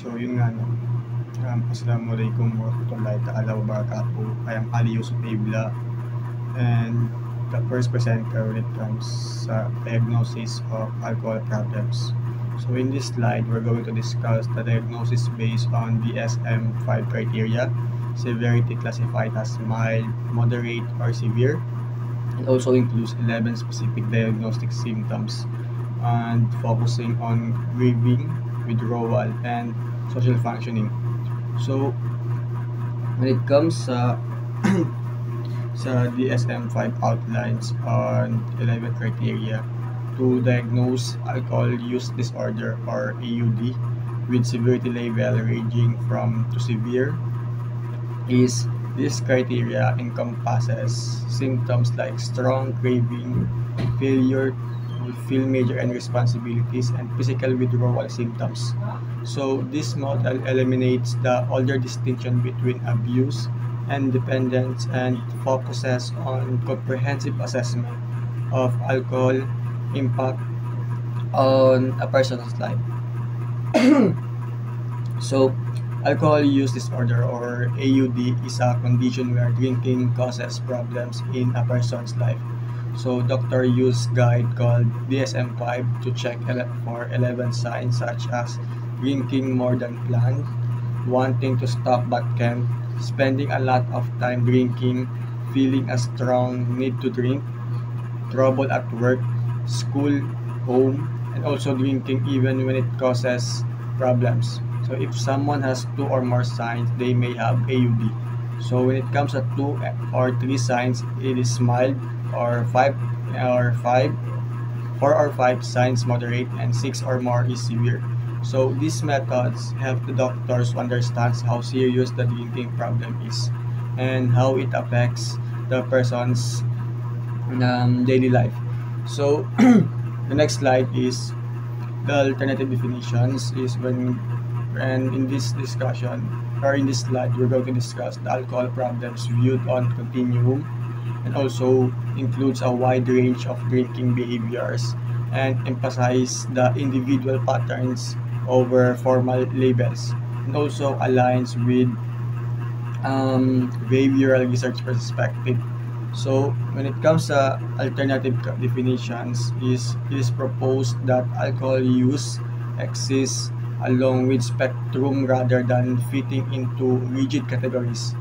So yun nga no. Assalamualaikum warahmatullahi ta'ala wabarakatuh. I am Ali Yusuf Ibla, and the first presenter when it comes sa diagnosis of alcohol problems. So in this slide, we're going to discuss the diagnosis based on DSM-5 criteria, severity classified as mild, moderate, or severe. It also includes 11 specific diagnostic symptoms and focusing on grieving, withdrawal, and social functioning. So, when it comes sa DSM-5 outlines on 11 criteria to diagnose alcohol use disorder or AUD with severity level ranging from to severe is this criteria encompasses symptoms like strong craving, failure to fulfill major and responsibilities, and physical withdrawal symptoms. So this model eliminates the older distinction between abuse and dependence and focuses on comprehensive assessment of alcohol impact on a person's life. So, alcohol use disorder or AUD is a condition where drinking causes problems in a person's life. So, doctor use guide called DSM-5 to check for 11 signs such as drinking more than planned, wanting to stop but can't, spending a lot of time drinking, feeling a strong need to drink, trouble at work, school, home, and also drinking even when it causes problems. So if someone has 2 or more signs, they may have AUD. So when it comes to 2 or 3 signs, it is mild, or 4 or 5 signs moderate, and 6 or more is severe. So these methods help the doctors understand how serious the drinking problem is and how it affects the person's daily life. So the next slide is the alternative definitions is when, and in this discussion or in this slide we're going to discuss the alcohol problems viewed on continuum and also includes a wide range of drinking behaviors and emphasize the individual patterns over formal labels, and also aligns with behavioral research perspective. So when it comes to alternative definitions, it is proposed that alcohol use exists along with spectrum rather than fitting into rigid categories.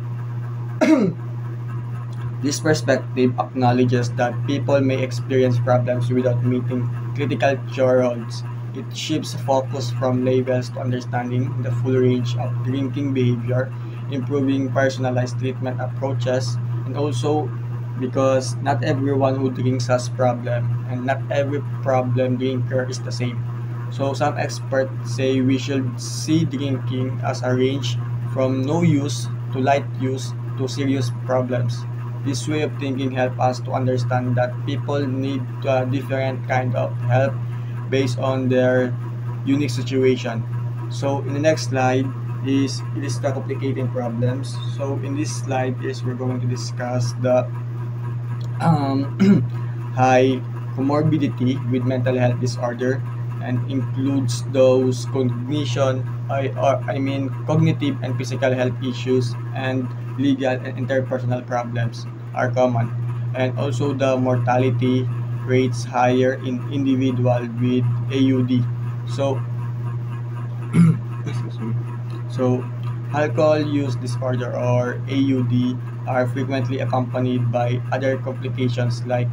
This perspective acknowledges that people may experience problems without meeting critical thresholds. It shifts focus from labels to understanding the full range of drinking behavior, improving personalized treatment approaches, and also because not everyone who drinks has problem and not every problem drinker is the same. So some experts say we should see drinking as a range from no use to light use to serious problems. This way of thinking helps us to understand that people need a different kind of help based on their unique situation. So in the next slide is the complicating problems. So in this slide is we're going to discuss the high comorbidity with mental health disorder and includes those cognitive and physical health issues, and legal and interpersonal problems are common, and also the mortality rates higher in individual with AUD. So so alcohol use disorder or AUD are frequently accompanied by other complications like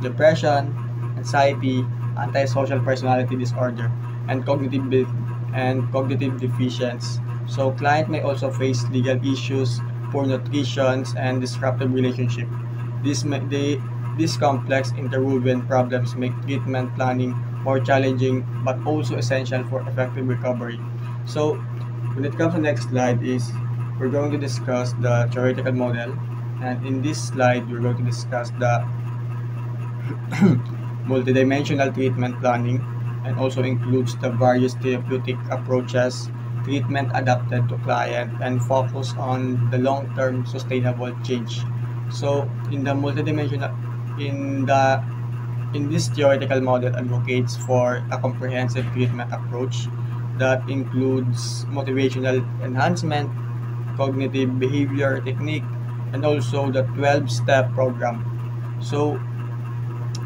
depression, anxiety, antisocial personality disorder, and cognitive deficiency. So client may also face legal issues, poor nutrition, and disruptive relationship. These complex interwoven problems make treatment planning more challenging but also essential for effective recovery. So when it comes to the next slide is we're going to discuss the theoretical model, and in this slide we're going to discuss the multidimensional treatment planning and also includes the various therapeutic approaches, treatment adapted to client, and focus on the long-term sustainable change. So in the multidimensional in this theoretical model advocates for a comprehensive treatment approach that includes motivational enhancement, cognitive behavior technique, and also the 12-step program. So,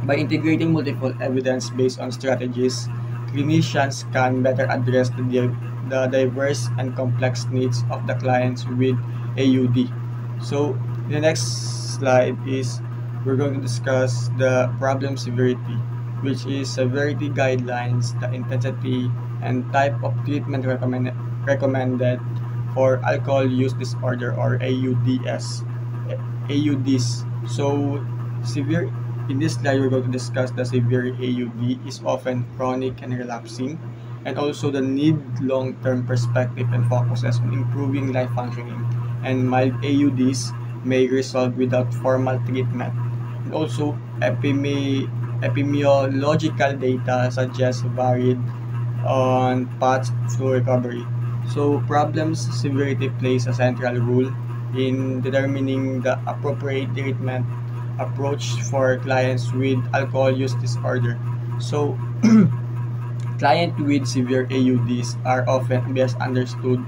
by integrating multiple evidence-based on strategies, clinicians can better address the diverse and complex needs of the clients with AUD. So, the next slide is we're going to discuss the problem severity, which is severity guidelines, the intensity and type of treatment recommended for alcohol use disorder or AUDs. So, severe in this slide, we're going to discuss the severe AUD is often chronic and relapsing, and also the need long-term perspective and focuses on improving life functioning. And mild AUDs may resolve without formal treatment. And also, epidemiological data suggests varied on paths to recovery. So, problems severity plays a central role in determining the appropriate treatment approach for clients with alcohol use disorder. So, clients with severe AUDs are often best understood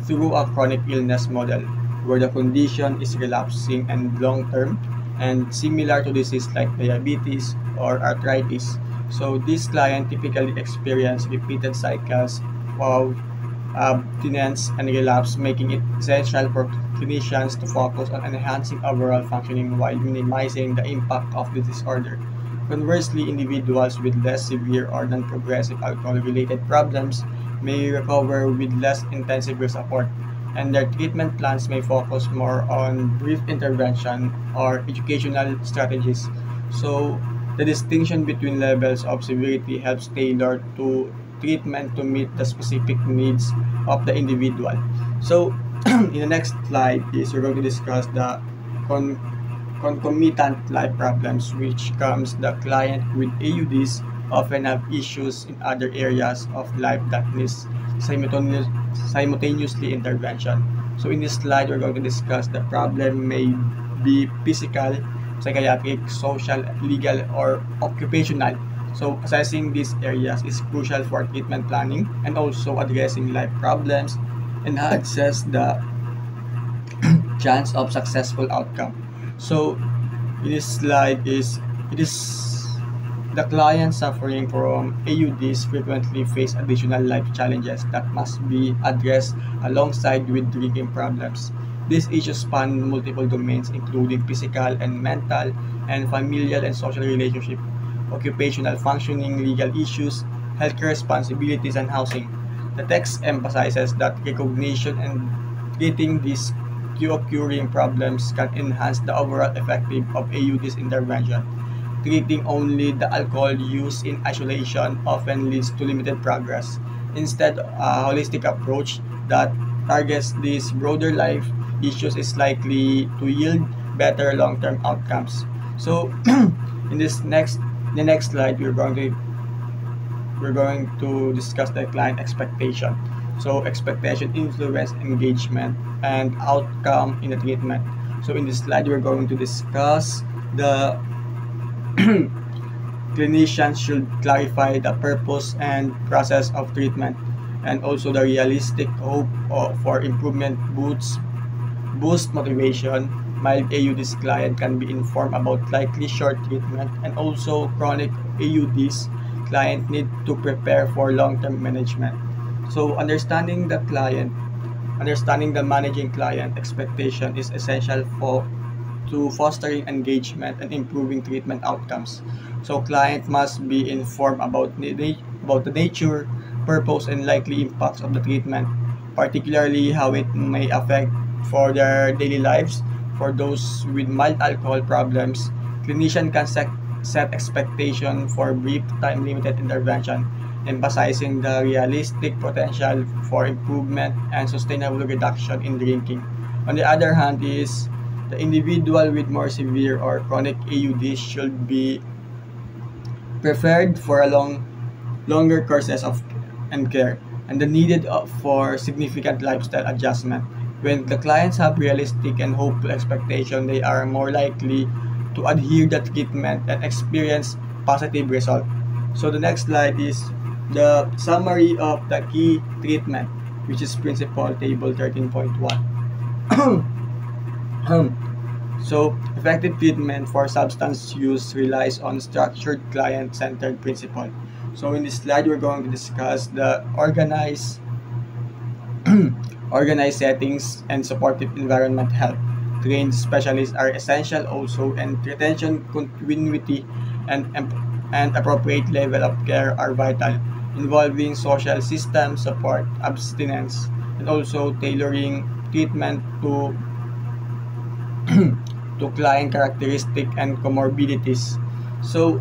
through a chronic illness model where the condition is relapsing and long-term and similar to disease like diabetes or arthritis. So, these clients typically experience repeated cycles of abstinence and relapse, making it essential for clinicians to focus on enhancing overall functioning while minimizing the impact of the disorder. Conversely, individuals with less severe or non-progressive alcohol-related problems may recover with less intensive support, and their treatment plans may focus more on brief intervention or educational strategies. So, the distinction between levels of severity helps tailor to treatment to meet the specific needs of the individual. So, in the next slide is we're going to discuss the concomitant life problems, which comes the client with AUDs often have issues in other areas of life that needs simultaneously intervention. So in this slide, we're going to discuss the problem may be physical, psychiatric, social, legal, or occupational. So assessing these areas is crucial for treatment planning, and also addressing life problems enhances the chance of successful outcome. So in this slide is it is the clients suffering from AUDs frequently face additional life challenges that must be addressed alongside with drinking problems. These issues span multiple domains including physical and mental and familial and social relationships, occupational functioning, legal issues, healthcare responsibilities, and housing. The text emphasizes that recognition and treating these occurring problems can enhance the overall effectiveness of AUDs intervention. Treating only the alcohol use in isolation often leads to limited progress. Instead, a holistic approach that targets these broader life issues is likely to yield better long-term outcomes. So, in the next slide, we're going to discuss the client expectation. So, expectation influence engagement and outcome in the treatment. So, in this slide, we're going to discuss the clinicians should clarify the purpose and process of treatment, and also the realistic hope for improvement boost motivation. Mild AUDs client can be informed about likely short treatment, and also chronic AUDs client need to prepare for long-term management. So understanding the managing client expectation is essential to fostering engagement and improving treatment outcomes. So client must be informed about the nature, purpose, and likely impacts of the treatment, particularly how it may affect for their daily lives. For those with mild alcohol problems, clinician can set expectation for brief time-limited intervention, emphasizing the realistic potential for improvement and sustainable reduction in drinking. On the other hand, is the individual with more severe or chronic AUDs should be preferred for a longer courses of and care, and the needed for significant lifestyle adjustment. When the clients have realistic and hopeful expectation, they are more likely to adhere to the treatment and experience positive result. So the next slide is the summary of the key treatment, which is principle table 13.1. So, effective treatment for substance use relies on structured client-centered principle. So, in this slide, we're going to discuss the organized settings and supportive environment help. Trained specialists are essential also, and retention, continuity, and appropriate level of care are vital, involving social system support, abstinence, and also tailoring treatment to client characteristic and comorbidities. So,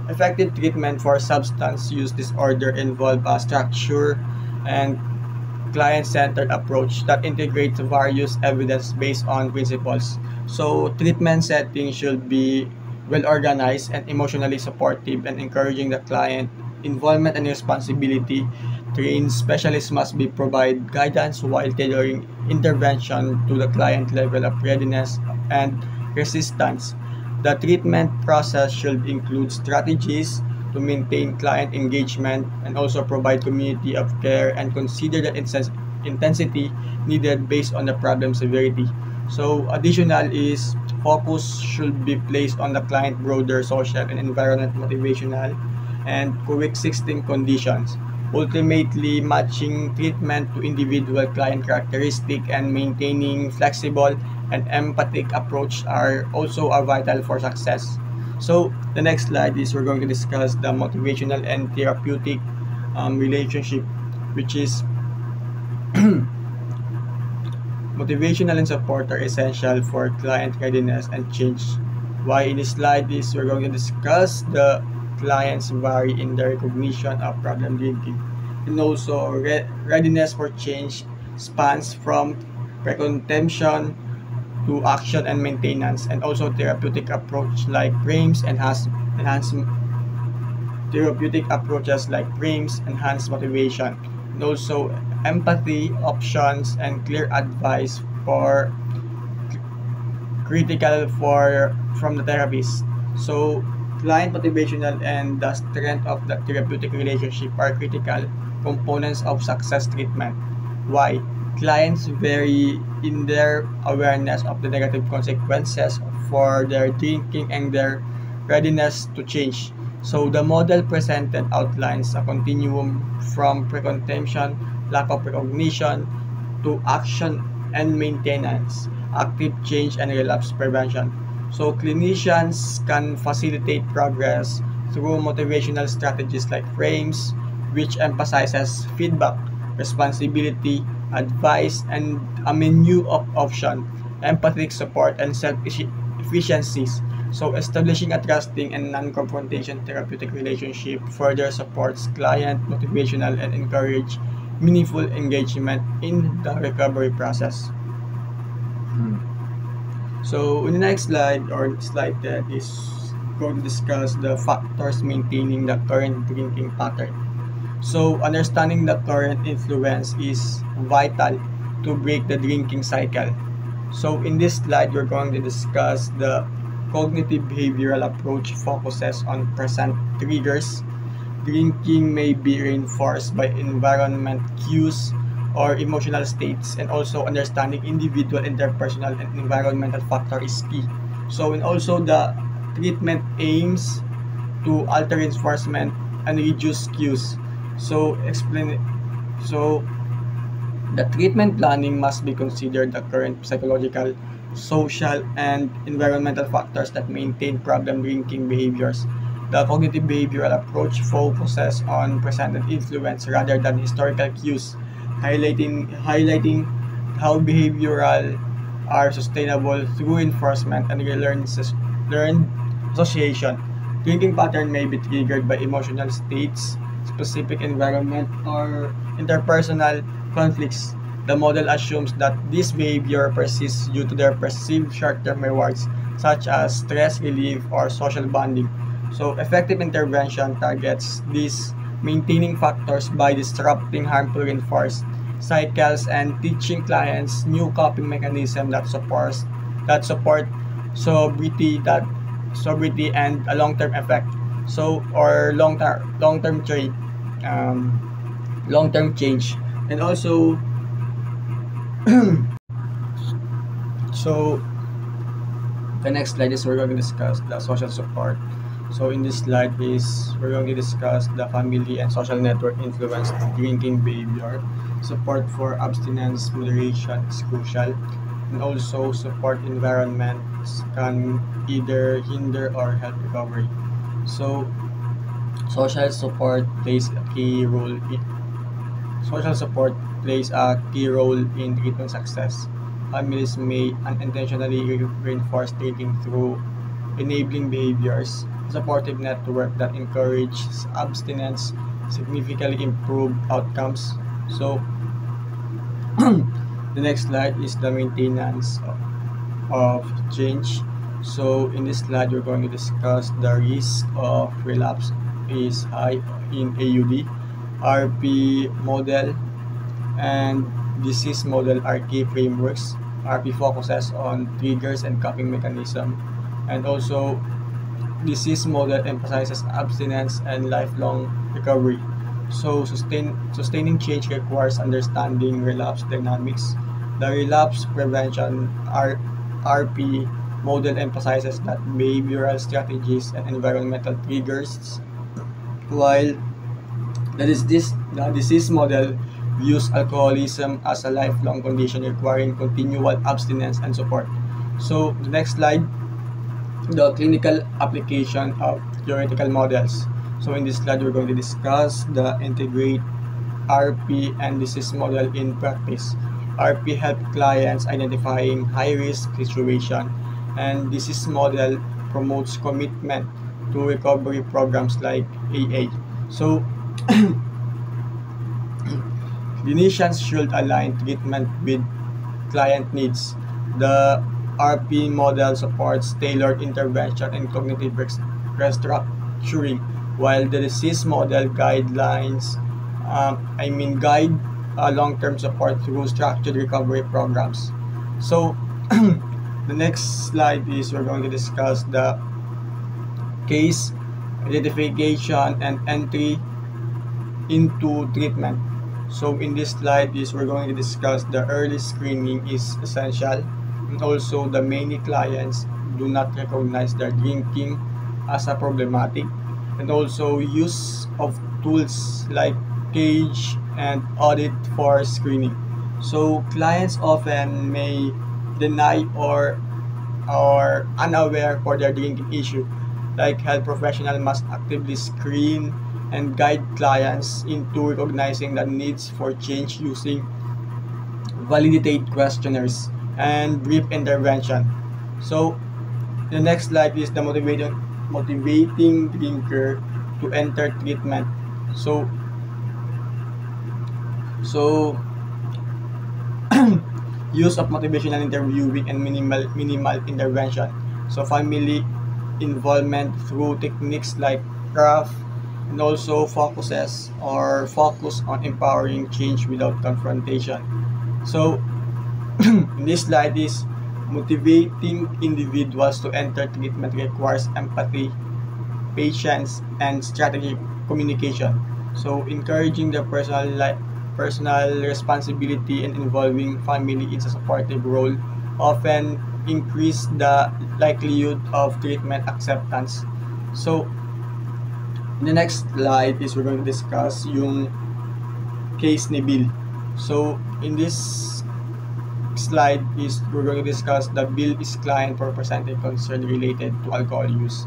effective treatment for substance use disorder involve a structure and client-centered approach that integrates various evidence-based on principles. So, treatment setting should be well organized and emotionally supportive and encouraging the client involvement and responsibility. Trained specialists must be provide guidance while tailoring intervention to the client level of readiness and resistance. The treatment process should include strategies to maintain client engagement and also provide community of care and consider the intensity needed based on the problem severity. So additional is focus should be placed on the client broader social and environment motivational and coexisting conditions, ultimately matching treatment to individual client characteristic and maintaining flexible and empathic approach are also are vital for success. So the next slide is we're going to discuss the motivational and therapeutic relationship, which is motivational and support are essential for client readiness and change. Why in this slide is we're going to discuss the clients vary in their recognition of problem drinking, and also readiness for change spans from preconception to action and maintenance, and also therapeutic approach like frames enhance therapeutic approaches like frames enhance motivation, and also empathy options and clear advice for critical for from the therapist. So client motivational and the strength of the therapeutic relationship are critical components of success treatment. Why? Clients vary in their awareness of the negative consequences for their drinking and their readiness to change. So the model presented outlines a continuum from preconception, lack of recognition, to action and maintenance, active change and relapse prevention. So clinicians can facilitate progress through motivational strategies like frames, which emphasizes feedback, responsibility, advice, and a menu of options, empathic support, and self-efficiencies. So establishing a trusting and non-confrontation therapeutic relationship further supports client motivational and encourage meaningful engagement in the recovery process. So in the next slide or slide that is going to discuss the factors maintaining the current drinking pattern. So understanding the current influence is vital to break the drinking cycle. So in this slide, we're going to discuss the cognitive behavioral approach focuses on present triggers. Drinking may be reinforced by environment cues or emotional states, and also understanding individual, interpersonal, and environmental factor is key. So and also the treatment aims to alter reinforcement and reduce cues. So the treatment planning must be considered the current psychological, social, and environmental factors that maintain problem drinking behaviors. The cognitive behavioral approach focuses on presented influence rather than historical cues, highlighting how behavioral are sustainable through reinforcement and learned association. Drinking pattern may be triggered by emotional states, specific environment, or interpersonal conflicts. The model assumes that this behavior persists due to their perceived short-term rewards, such as stress relief or social bonding. So, effective intervention targets these maintaining factors by disrupting harmful reinforced cycles and teaching clients new coping mechanisms that support sobriety and a long-term effect. So, or um, long term change, and also so the next slide is we're going to discuss the social support. So in this slide is we're going to discuss the family and social network influence drinking behavior. Support for abstinence moderation is crucial, and also support environments can either hinder or help recovery. So social support plays a key role in social support plays a key role in treatment success. Families may unintentionally reinforce dating through enabling behaviors. A supportive network that encourages abstinence significantly improve outcomes. So, the next slide is the maintenance of change. So, in this slide, we're going to discuss the risk of relapse is high in AUD, RP model, and disease model are key frameworks. RP focuses on triggers and coping mechanism, and also disease model emphasizes abstinence and lifelong recovery. So sustaining change requires understanding relapse dynamics. The relapse prevention RP model emphasizes that behavioral strategies and environmental triggers, while the disease model views alcoholism as a lifelong condition requiring continual abstinence and support. So the next slide, the clinical application of theoretical models. So in this slide, we're going to discuss the integrate RP and disease model in practice. RP help clients identifying high-risk situation, and disease model promotes commitment to recovery programs like AA. So clinicians should align treatment with client needs. The RP model supports tailored intervention and cognitive restructuring, while the disease model guide long-term support through structured recovery programs. So, the next slide is we're going to discuss the case identification and entry into treatment. So in this slide is we're going to discuss the early screening is essential, and also the many clients do not recognize their drinking as a problematic, and also use of tools like cage and audit for screening. So clients often may deny or are unaware for their drinking issue, like health professional must actively screen and guide clients into recognizing the needs for change using validated questionnaires and brief intervention. So the next slide is the motivating drinker to enter treatment. So use of motivational interviewing and minimal intervention. So family involvement through techniques like craft, and also focus on empowering change without confrontation. So in this slide is motivating individuals to enter treatment requires empathy, patience, and strategic communication. So encouraging the personal responsibility and involving family in a supportive role often increase the likelihood of treatment acceptance. So the next slide is we're going to discuss yung case ni Bill. So in this slide is we're going to discuss the Bill is client for presenting concern related to alcohol use.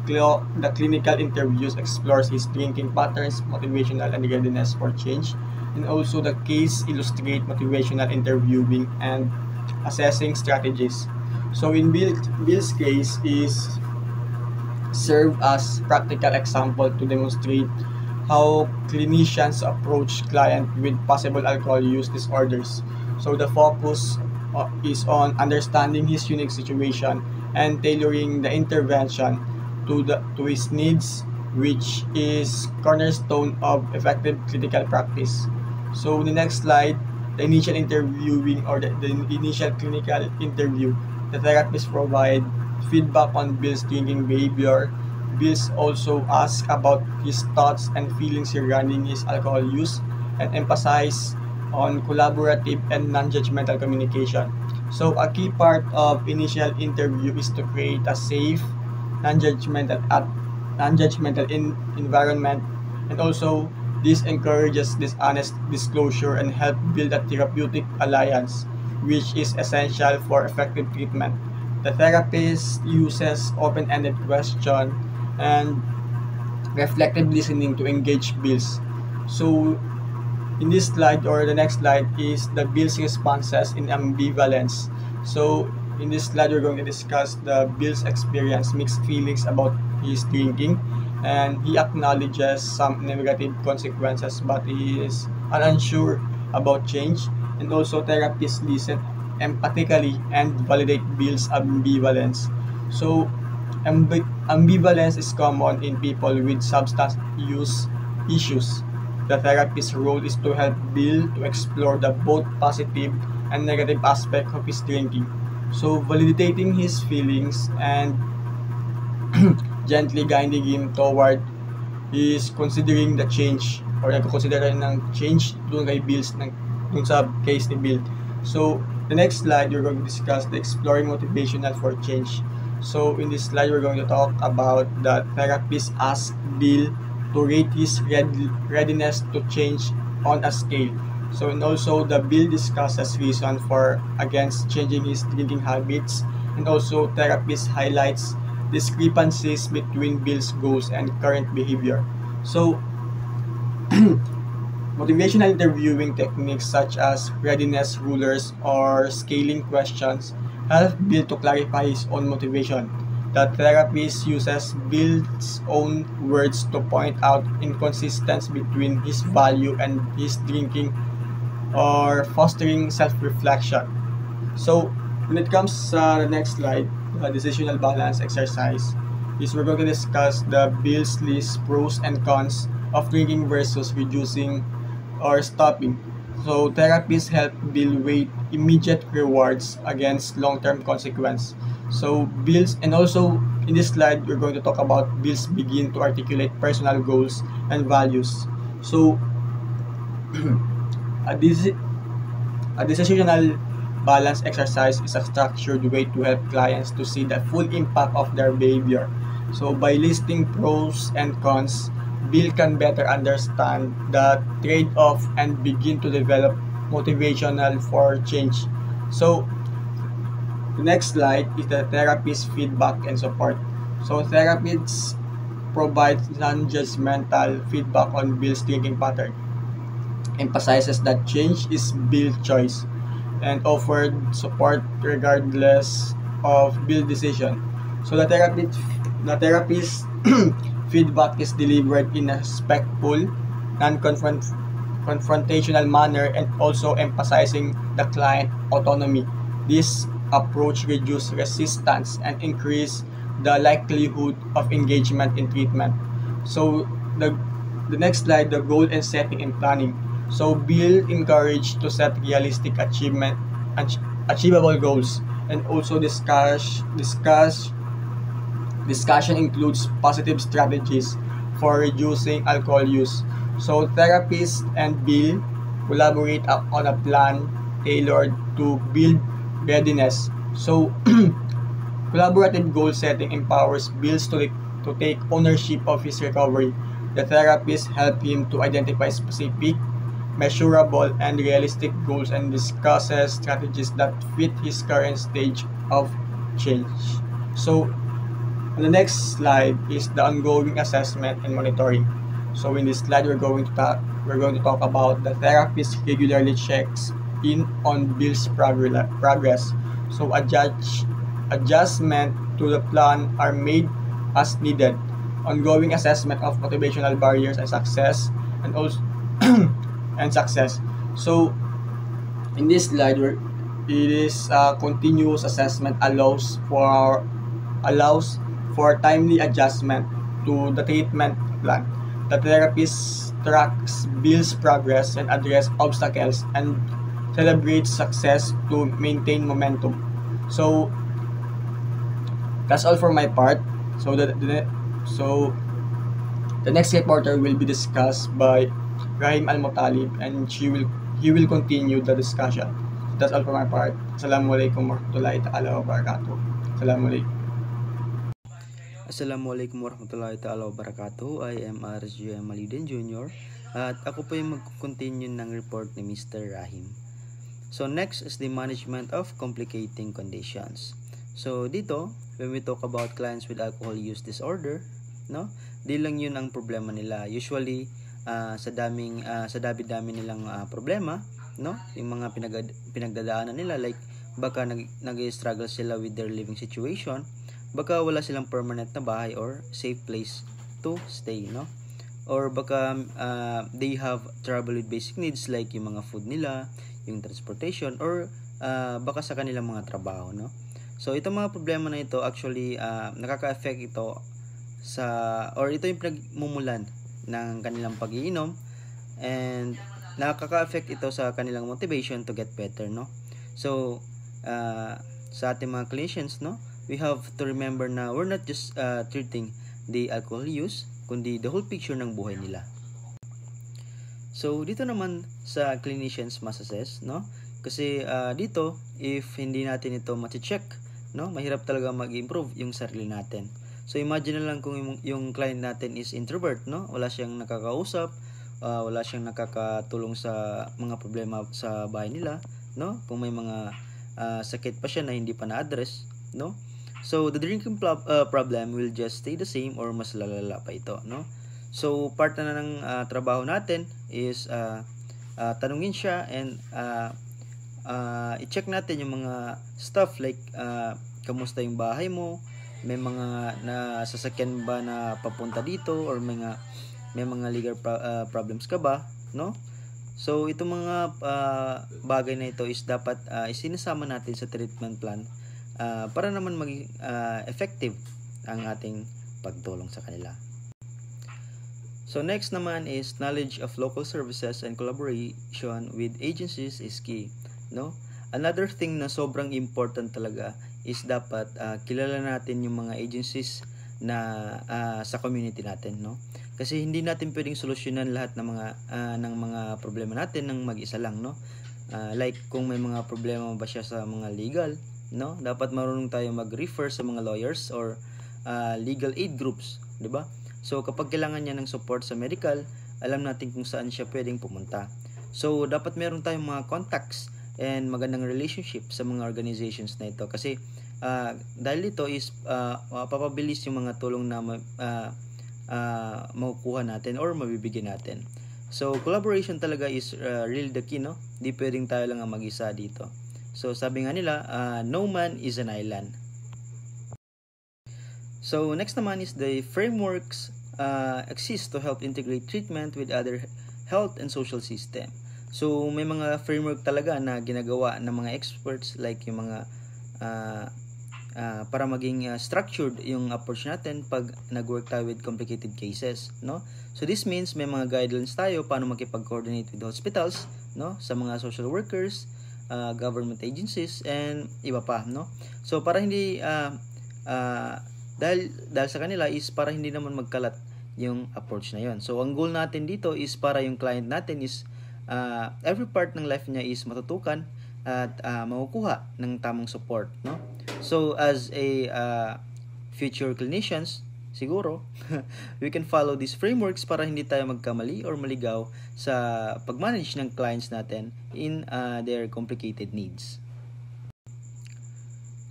The clinical interviews explores his drinking patterns, motivational and readiness for change, and also the case illustrate motivational interviewing and assessing strategies. So in Bill's case is serve as practical example to demonstrate how clinicians approach client with possible alcohol use disorders. So the focus is on understanding his unique situation and tailoring the intervention to his needs, which is cornerstone of effective clinical practice. So the next slide, the initial interviewing or the initial clinical interview. The therapist provide feedback on Bill's drinking behavior, Bills also asks about his thoughts and feelings regarding his alcohol use and emphasize on collaborative and non-judgmental communication. So a key part of initial interview is to create a safe, non-judgmental at non-judgmental environment, and also this encourages this honest disclosure and help build a therapeutic alliance, which is essential for effective treatment. The therapist uses open-ended question and reflective listening to engage Bills. So in this slide or the next slide is the Bill's responses in ambivalence. So in this slide we're going to discuss the Bill's experience mixed feelings about his drinking, and he acknowledges some negative consequences but he is unsure about change, and also therapists listen empathically and validate Bill's ambivalence. So ambivalence is common in people with substance use issues. The therapist's role is to help Bill to explore the both positive and negative aspect of his drinking. So validating his feelings and gently guiding him toward his considering the change or nagko-consider ng change dun kay Bills dun sa case ni Bill. So the next slide we're going to discuss the exploring motivational for change. So in this slide we're going to talk about the therapist asked Bill to rate his readiness to change on a scale. So and also the Bill discusses reason for against changing his drinking habits, and also therapist highlights discrepancies between Bill's goals and current behavior. So motivational interviewing techniques such as readiness rulers or scaling questions help Bill to clarify his own motivation. The therapist uses Bill's own words to point out inconsistencies between his value and his drinking or fostering self-reflection. So when it comes to the next slide, the decisional balance exercise is we're going to discuss the Bill's list pros and cons of drinking versus reducing or stopping. So therapists help Bill weigh immediate rewards against long-term consequence. So Bills, and also in this slide we're going to talk about Bills begin to articulate personal goals and values. So a decisional balance exercise is a structured way to help clients to see the full impact of their behavior. So by listing pros and cons, Bill can better understand the trade-off and begin to develop motivational for change. So the next slide is the therapist feedback and support. So therapists provide non-judgmental feedback on Bill's drinking pattern, emphasizes that change is Bill's choice, and offered support regardless of Bill's decision. So the therapist feedback is delivered in a respectful, non-confrontational manner and also emphasizing the client autonomy. This approach reduces resistance and increase the likelihood of engagement in treatment. So the next slide, the goal and setting and planning. So Bill encouraged to set realistic achievable goals, and also discussion includes positive strategies for reducing alcohol use. So therapists and Bill collaborate on a plan tailored to build readiness. So collaborative goal setting empowers Bill to take ownership of his recovery. The therapist help him to identify specific, measurable, and realistic goals and discusses strategies that fit his current stage of change. So on the next slide is the ongoing assessment and monitoring. So in this slide we're going to talk about the therapist regularly checks in on Bill's progress. So adjustment to the plan are made as needed. Ongoing assessment of motivational barriers and success, and also and success. So in this slide it is continuous assessment allows for timely adjustment to the treatment plan. The therapist tracks Bill's progress and address obstacles and celebrates success to maintain momentum. So that's all for my part. So the So the next reporter will be discussed by Rahim Al-Mutalib, and he will continue the discussion. That's all for my part. Assalamualaikum warahmatullahi ta'ala wabarakatuh. Assalamualaikum. Assalamualaikum warahmatullahi ta'ala wabarakatuh. I am RSJ Maliden Jr. At ako po yung mag-continue ng report ni Mr. Rahim. So next is the management of complicating conditions. So dito, when we talk about clients with alcohol use disorder, no? Di lang yun ang problema nila. Usually, sa dami-dami nilang problema, no? Yung mga pinagdadaanan nila, like baka nag-struggle sila with their living situation, baka wala silang permanent na bahay or safe place to stay, no? Or baka they have trouble with basic needs like yung mga food nila, yung transportation, or baka sa kanilang mga trabaho, no? So itong mga problema na ito actually nakaka-affect ito ito yung pinagmumulan ng kanilang pag-iinom, and nakaka-affect ito sa kanilang motivation to get better, no? So sa ating mga clinicians, no, we have to remember na we're not just treating the alcohol use, kundi the whole picture ng buhay nila. So dito naman sa clinicians masassess, no, kasi dito if hindi natin ito ma-check, no, mahirap talaga mag-improve yung sarili natin. So imagine na lang kung yung client natin is introvert, no? Wala siyang nakakausap, wala siyang nakakatulong sa mga problema sa bahay nila, no? Kung may mga sakit pa siya na hindi pa na-address, no? So the drinking problem will just stay the same or mas lalala pa ito, no? So part na ng trabaho natin is tanungin siya and i-check natin yung mga stuff like kamusta yung bahay mo, may mga nasasakyan ba na papunta dito, or may mga legal problems ka ba, no? So itong mga bagay na ito is dapat isinasama natin sa treatment plan para naman maging effective ang ating pagtulong sa kanila. So next naman is knowledge of local services and collaboration with agencies is key, no? Another thing na sobrang important talaga is dapat kilala natin yung mga agencies na sa community natin, no? Kasi hindi natin pwedeng solusyonan lahat ng mga problema natin ng mag-isa lang, no? Like kung may mga problema ba siya sa mga legal, no? Dapat marunong tayo mag-refer sa mga lawyers or legal aid groups, 'di ba? So kapag kailangan niya ng support sa medical, alam natin kung saan siya pwedeng pumunta. So dapat meron tayong mga contacts and magandang relationship sa mga organizations na ito, kasi dahil ito is papabilis yung mga tulong na makukuha natin or mabibigyan natin. So collaboration talaga is really the key, no? Di pwedeng tayo lang ang mag-isa dito. So sabi nga nila, no man is an island. So next naman is the frameworks exist to help integrate treatment with other health and social system. So may mga framework talaga na ginagawa ng mga experts, like yung mga para maging structured yung approach natin pag nag-work tayo with complicated cases, no? So this means may mga guidelines tayo paano makipag-coordinate with hospitals, no, sa mga social workers, government agencies, and iba pa, no? So para hindi dahil sa kanila is para hindi naman magkalat yung approach na yon. So ang goal natin dito is para yung client natin is every part ng life niya is matutukan at makukuha ng tamang support, no? So as a future clinicians, siguro we can follow these frameworks para hindi tayo magkamali or maligaw sa pag-manage ng clients natin in their complicated needs.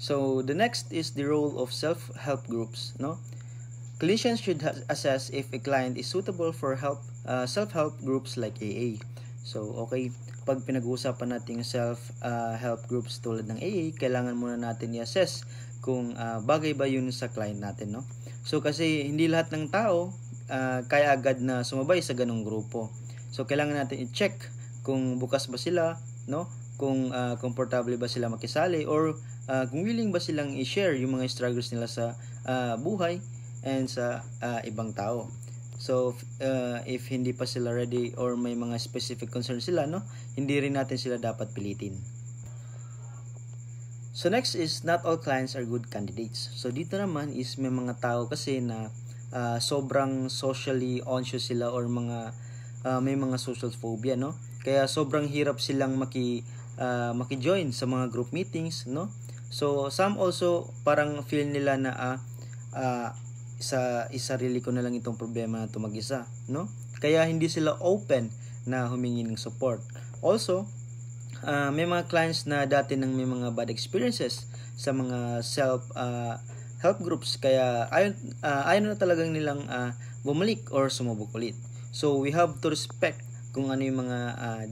So the next is the role of self-help groups, no? Clinicians should assess if a client is suitable for self-help groups like AA. So okay, pag pinag-uusapan natin yung self-help groups tulad ng AA, kailangan muna natin i-assess kung bagay ba yun sa client natin, no? So kasi hindi lahat ng tao kaya agad na sumabay sa ganong grupo. So kailangan natin i-check kung bukas ba sila, no? Kung komportable ba sila makisali, or kung willing ba silang i-share yung mga struggles nila sa buhay and sa ibang tao. So if hindi pa sila ready or may mga specific concerns sila, no, hindi rin natin sila dapat pilitin. So next is not all clients are good candidates. So dito naman is may mga tao kasi na sobrang socially anxious sila or may mga social phobia, no? Kaya sobrang hirap silang maki-join sa mga group meetings, no? So some also parang feel nila na sarili ko na lang itong problema na ito mag-isa, no? Kaya hindi sila open na humingi ng support. Also, may mga clients na dati nang may mga bad experiences sa mga help groups, kaya ayaw na talagang nilang bumalik or sumubok ulit. So we have to respect kung ano yung mga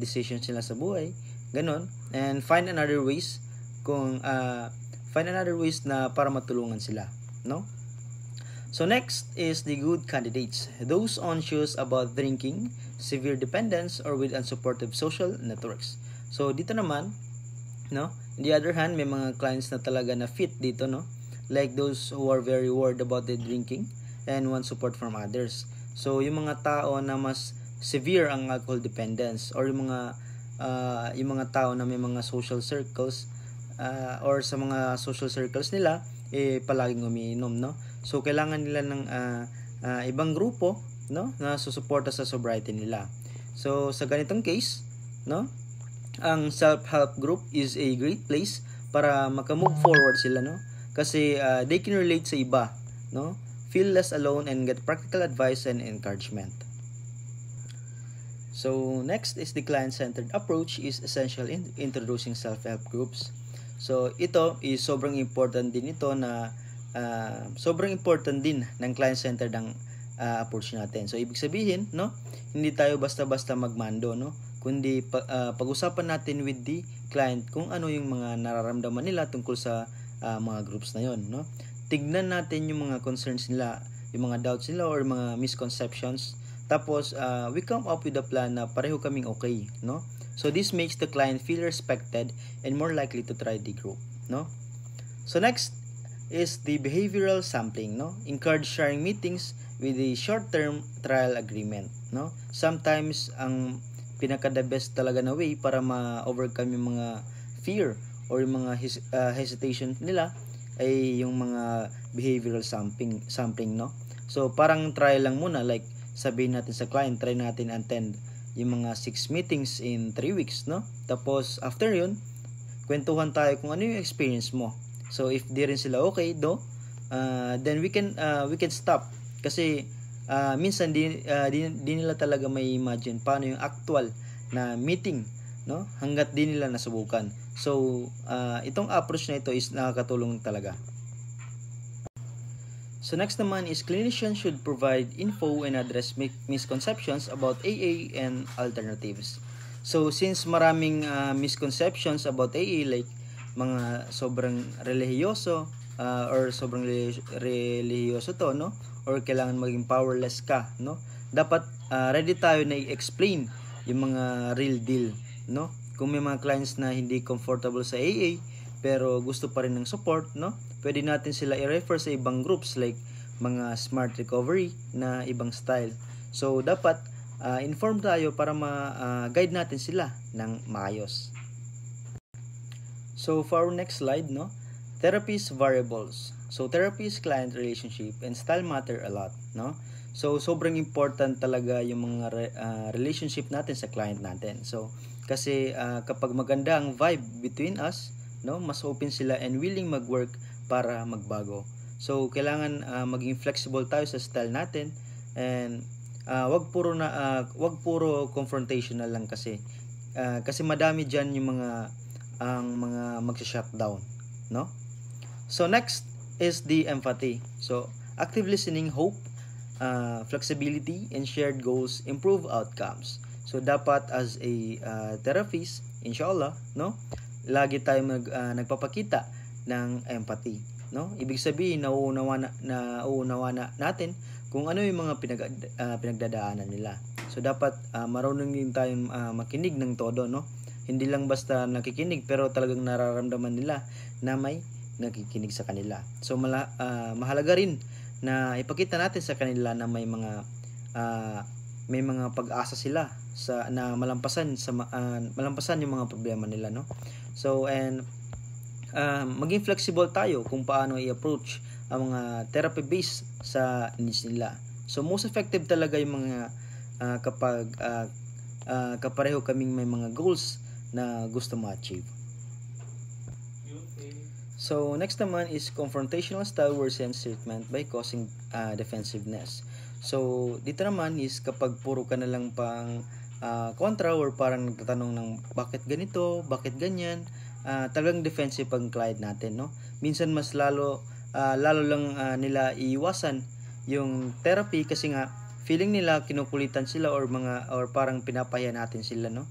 decisions nila sa buhay, ganon, and find another ways na para matulungan sila, no? So next is the good candidates, those anxious about drinking, severe dependence, or with unsupportive social networks. So dito naman, no, on the other hand, may mga clients na talaga na fit dito, no, like those who are very worried about their drinking and want support from others. So yung mga tao na mas severe ang alcohol dependence, or yung mga tao na may mga social circles or sa mga social circles nila palaging umiinom, no? So kailangan nila ng ibang grupo, no, na susuporta sa sobriety nila. So sa ganitong case, no, ang self-help group is a great place para maka-move forward sila, no? Kasi they can relate sa iba, no? Feel less alone and get practical advice and encouragement. So next is the client-centered approach is essential in introducing self-help groups. So ito is sobrang important din ng client-centered ang approach natin. So ibig sabihin, no, hindi tayo basta-basta magmando, no, kundi pag-usapan natin with the client kung ano yung mga nararamdaman nila tungkol sa mga groups na yon, no. Tignan natin yung mga concerns nila, yung mga doubts nila or mga misconceptions. Tapos we come up with a plan na pareho kaming okay, no. So this makes the client feel respected and more likely to try the group, no. So next is the behavioral sampling, no. Encourage sharing meetings with a short-term trial agreement, no. Sometimes ang pinaka-the best talaga na way para ma-overcome yung mga fear or yung mga hesitation nila ay yung mga behavioral sampling, no. So parang try lang muna, like sabihin natin sa client, try natin attend yung mga 6 meetings in 3 weeks, no. Tapos after yun, kwentuhan tayo kung ano yung experience mo. So if di rin sila okay then we can stop, kasi minsan di nila talaga may imagine paano yung actual na meeting, no, hanggat di nila nasubukan. So itong approach na ito is nakakatulong talaga. So next naman is clinicians should provide info and address misconceptions about AA and alternatives. So since maraming misconceptions about AA, like mga sobrang relihiyoso or sobrang relihiyoso to, no, or kailangan maging powerless ka, no, dapat ready tayo na i-explain yung mga real deal, no. Kung may mga clients na hindi comfortable sa AA pero gusto pa rin ng support, no, pwede natin sila i-refer sa ibang groups like mga smart recovery na ibang style. So dapat inform tayo para ma-guide natin sila ng maayos. So for our next slide, no, therapy's variables. So therapy's client relationship and style matter a lot, no. So sobrang important talaga yung mga relationship natin sa client natin. So kasi kapag maganda ang vibe between us, no, mas open sila and willing mag-work para magbago. So kailangan maging flexible tayo sa style natin, and wag puro confrontational lang, kasi madami diyan yung mga magsa-shutdown, no. So next is the empathy. So active listening, hope, flexibility, and shared goals improve outcomes. So dapat as a therapist, inshallah, no, lagi tayo nagpapakita ng empathy, no. Ibig sabihin nauunawa natin kung ano yung mga pinagdadaanan nila. So dapat marunong din tayong makinig ng todo, no. Hindi lang basta nakikinig pero talagang nararamdaman nila na may nakikinig sa kanila. So mahalaga rin na ipakita natin sa kanila na may mga pag-asa sila na malampasan yung mga problema nila, no. So and maging flexible tayo kung paano i-approach mga therapy based sa needs nila. So most effective talaga yung mga kapag kapareho kaming may mga goals na gusto ma-achieve. So next naman is confrontational style worsens treatment by causing defensiveness. So dito naman is kapag puro ka na lang pang kontra or parang nagtatanong ng bakit ganito, bakit ganyan, talagang defensive ang client natin, no? Minsan mas lalo lang nila iiwasan yung therapy kasi nga feeling nila kinukulitan sila or parang pinapahiya natin sila, no?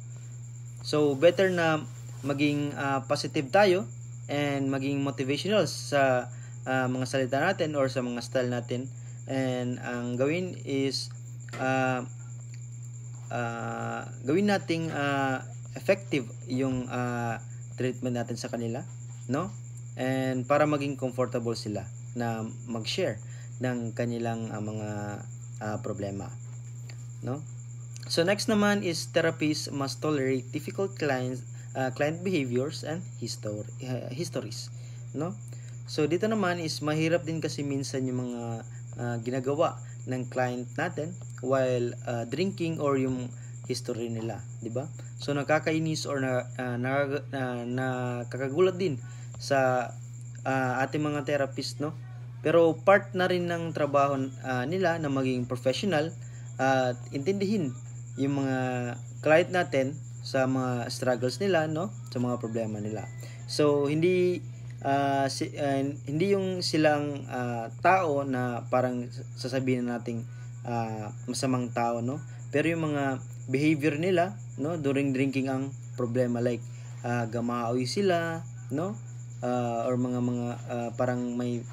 So better na maging positive tayo and maging motivational sa mga salita natin or sa mga style natin, and ang gawin is gawin nating effective yung treatment natin sa kanila, no? And para maging comfortable sila na mag-share ng kanilang mga problema, no? So next naman is therapists must tolerate difficult client behaviors and histories, no? So dito naman is mahirap din kasi minsan yung mga ginagawa ng client natin while drinking or yung history nila, di ba? So nakakainis or nakakagulat din sa ating mga therapist, no? Pero part na rin ng trabaho nila na maging professional at intindihin yung mga client natin sa mga struggles nila, no? Sa mga problema nila. So hindi yung silang tao na parang sasabihin nating masamang tao, no? Pero yung mga behavior nila, no, during drinking ang problema, like gamaawi sila, no? Or mga parang may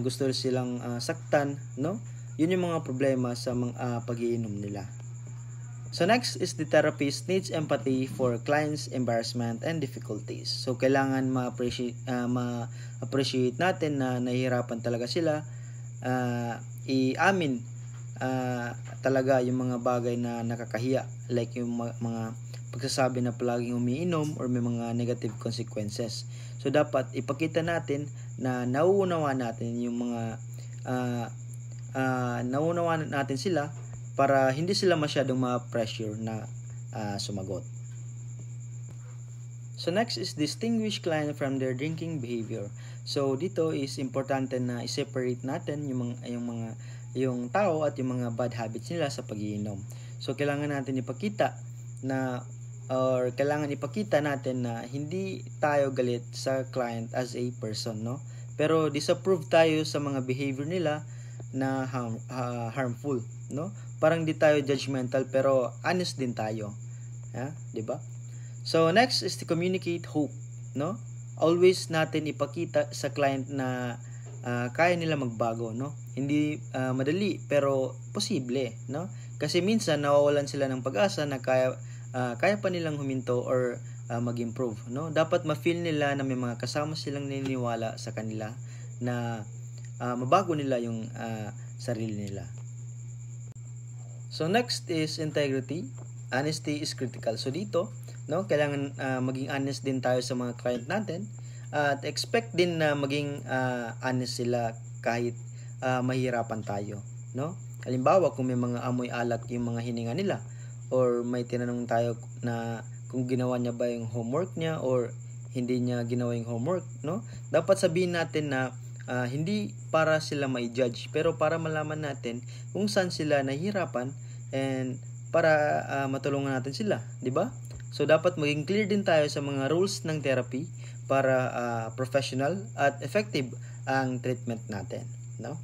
gusto silang saktan, no? Yun yung mga problema sa mga pag-iinom nila. So next is the therapist needs empathy for clients' embarrassment and difficulties. So kailangan ma-appreciate natin na nahihirapan talaga sila, i-amin talaga yung mga bagay na nakakahiya, like yung mga pagsasabi na palaging umiinom or may mga negative consequences. So dapat ipakita natin na nauunawaan natin yung mga nauunawaan natin sila para hindi sila masyadong ma-pressure na sumagot. So next is distinguish client from their drinking behavior. So dito is importante na i-separate natin yung tao at yung mga bad habits nila sa pag-iinom. So kailangan natin ipakita natin na hindi tayo galit sa client as a person, no? Pero disapprove tayo sa mga behavior nila na harmful, no? Parang di tayo judgmental pero honest din tayo. Di ba? So next is to communicate hope, no? Always natin ipakita sa client na kaya nila magbago, no? Hindi madali pero posible, no? Kasi minsan nawawalan sila ng pag-asa na kaya pa nilang huminto or mag-improve, no? Dapat ma-feel nila na may mga kasama silang naniniwala sa kanila na mabago nila yung sarili nila. So next is integrity. Honesty is critical. So dito, no, kailangan maging honest din tayo sa mga client natin at expect din na maging honest sila kahit mahirapan tayo, no? Halimbawa, kung may mga amoy alak yung mga hininga nila or may tinanong tayo na kung ginawa niya ba yung homework niya or hindi niya ginawa yung homework, no? Dapat sabihin natin na hindi para sila mai-judge pero para malaman natin kung saan sila nahihirapan and para matulungan natin sila, di ba? So dapat maging clear din tayo sa mga rules ng therapy para professional at effective ang treatment natin, no?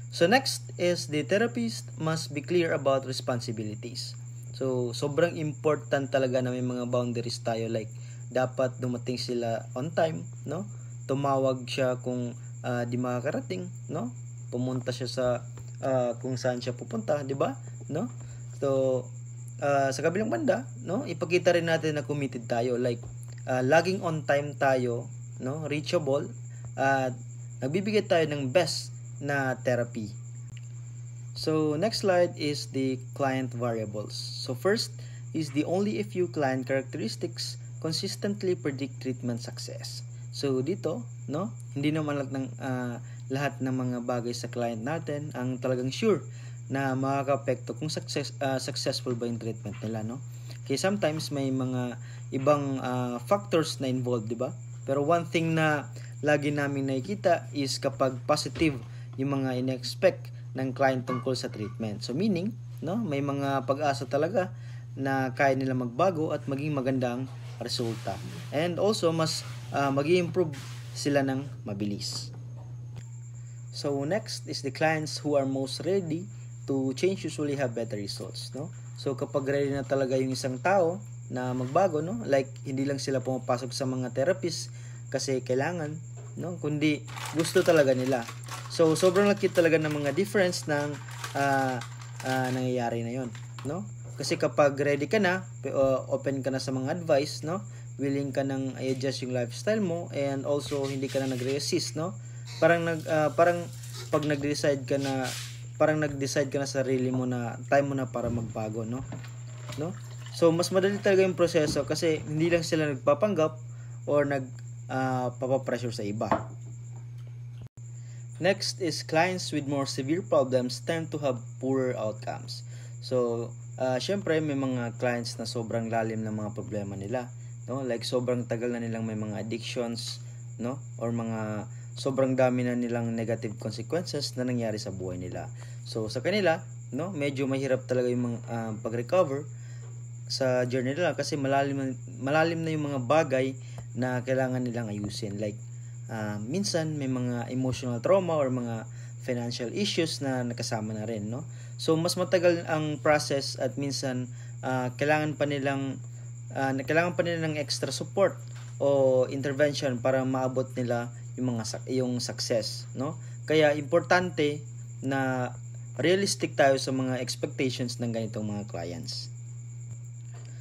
So next is the therapist must be clear about responsibilities. So sobrang important talaga na may mga boundaries tayo, like dapat dumating sila on time, no? Tumawag siya kung di makakarating, no? Pumunta siya sa kung saan siya pupunta, di ba? No? So sa kabilang banda, no, ipakita rin natin na committed tayo, like laging on time tayo, no, reachable at nagbibigay tayo ng best na therapy. So next slide is the client variables. So first is the only a few client characteristics consistently predict treatment success. So dito, no, hindi naman lang lahat ng mga bagay sa client natin ang talagang sure na makaka-apekto kung successful ba yung treatment nila, no? Kaya sometimes may mga ibang factors na involved, di ba? Pero one thing na lagi namin nakikita is kapag positive yung mga in-expect ng client tungkol sa treatment. So meaning, no, may mga pag-asa talaga na kaya nila magbago at maging magandang resulta. And also mas mag-i-improve sila ng mabilis. So next is the clients who are most ready to change usually have better results, no? So kapag ready na talaga yung isang tao na magbago, no? Like hindi lang sila pumapasok sa mga therapist kasi kailangan, no? Kundi gusto talaga nila. So sobrang laki talaga ng mga difference ng nangyayari na yon, no? Kasi kapag ready ka na, open ka na sa mga advice, no? Willing ka nang i-adjust yung lifestyle mo and also hindi ka na nagre-resist, no? Parang pag nag-decide ka na sa sarili mo na time mo na para magbago, no? So mas madali talaga yung proseso kasi hindi lang sila nagpapanggap or papapressure sa iba. Next is clients with more severe problems tend to have poorer outcomes. So syempre may mga clients na sobrang lalim ng mga problema nila, no? Like sobrang tagal na nilang may mga addictions, no? Or mga sobrang dami na nilang negative consequences na nangyari sa buhay nila. So sa kanila, no, medyo mahirap talaga yung mga pag-recover sa journey nila kasi malalim na yung mga bagay na kailangan nilang ayusin. Like minsan may mga emotional trauma or mga financial issues na nakasama na rin, no? So mas matagal ang process at minsan kailangan pa nilang ng extra support o intervention para maabot nila yung success, no? Kaya importante na realistic tayo sa mga expectations ng ganitong mga clients.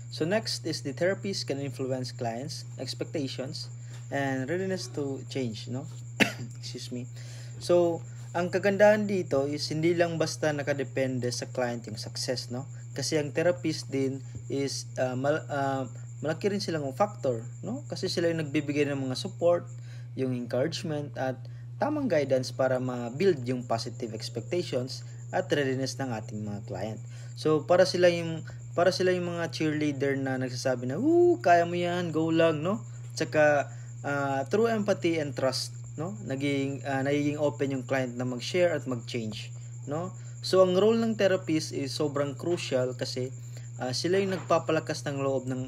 So next is the therapist can influence clients' expectations and readiness to change, no? Excuse me. So ang kagandahan dito is hindi lang basta nakadepende sa client yung success, no? Kasi ang therapist din is malaki rin silang factor, no? Kasi sila yung nagbibigay ng mga support, yung encouragement at tamang guidance para ma-build yung positive expectations at readiness ng ating mga client. So para sila yung mga cheerleader na nagsasabi na, kaya mo yan, go lang, no? Tsaka through empathy and trust, no? Nagiging open yung client na mag-share at mag-change, no? So ang role ng therapist is sobrang crucial kasi sila yung nagpapalakas ng loob ng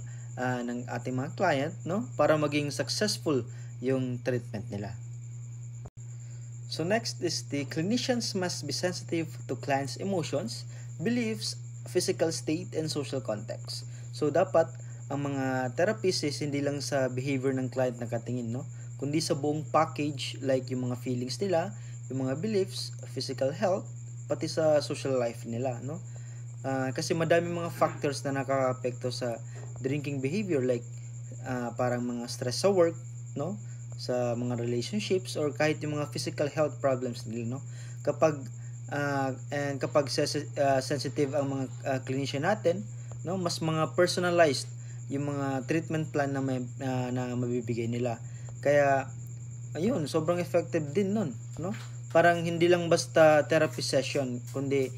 ating mga client, no? Para maging successful yung treatment nila. So next is the clinicians must be sensitive to clients' emotions, beliefs, physical state, and social context. So dapat ang mga therapists is hindi lang sa behavior ng client nakatingin, no? Kundi sa buong package, like yung mga feelings nila, yung mga beliefs, physical health, pati sa social life nila, no? Kasi madami mga factors na nakaka-apekto sa drinking behavior, like parang mga stress sa work, no? Sa mga relationships or kahit yung mga physical health problems nila, no? Kapag sensitive ang mga clinician natin, no, mas mga personalized yung mga treatment plan na mabibigay nila. Kaya ayun, sobrang effective din nun, no? Parang hindi lang basta therapy session, kundi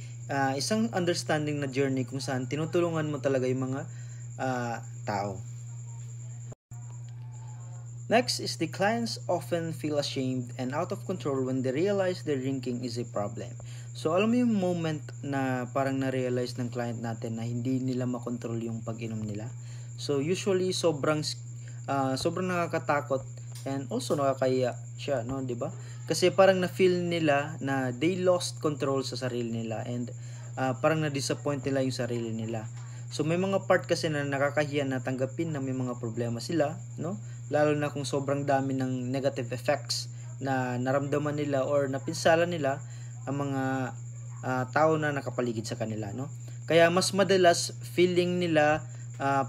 isang understanding na journey kung saan tinutulungan mo talaga yung mga tao. Next is the clients often feel ashamed and out of control when they realize their drinking is a problem. So alam mo yung moment na parang na-realize ng client natin na hindi nila makontrol yung pag-inom nila. So usually sobrang nakakatakot and also nakakahiya siya, no, 'di ba? Kasi parang na-feel nila na they lost control sa sarili nila and parang na-disappoint nila yung sarili nila. So may mga part kasi na nakakahiya na tanggapin na may mga problema sila, no? Lalo na kung sobrang dami ng negative effects na naramdaman nila or napinsala nila ang mga tao na nakapaligid sa kanila, no? Kaya mas madalas feeling nila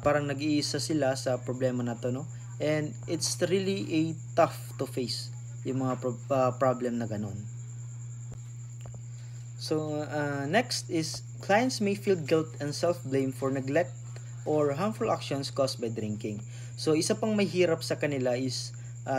parang nag-iisa sila sa problema na to, no? And it's really a tough to face yung mga problem na ganon. So next is clients may feel guilt and self-blame for neglect or harmful actions caused by drinking. So isa pang mahirap sa kanila is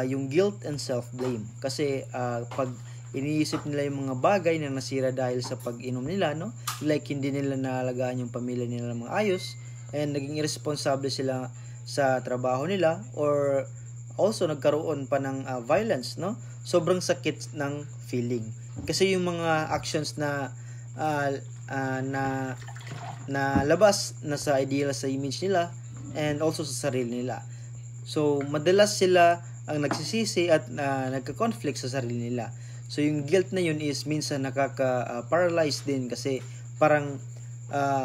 yung guilt and self-blame. Kasi pag iniisip nila yung mga bagay na nasira dahil sa pag-inom nila, no? Like hindi nila naalagaan yung pamilya nila ng ayos, and naging irresponsible sila sa trabaho nila, or also nagkaroon pa ng violence, no? Sobrang sakit ng feeling. Kasi yung mga actions na na labas na sa ideal, sa image nila, and also sa sarili nila. So, madalas sila ang nagsisisi at nagka-conflict sa sarili nila. So, yung guilt na yun is minsan nakaka-paralyze din, kasi parang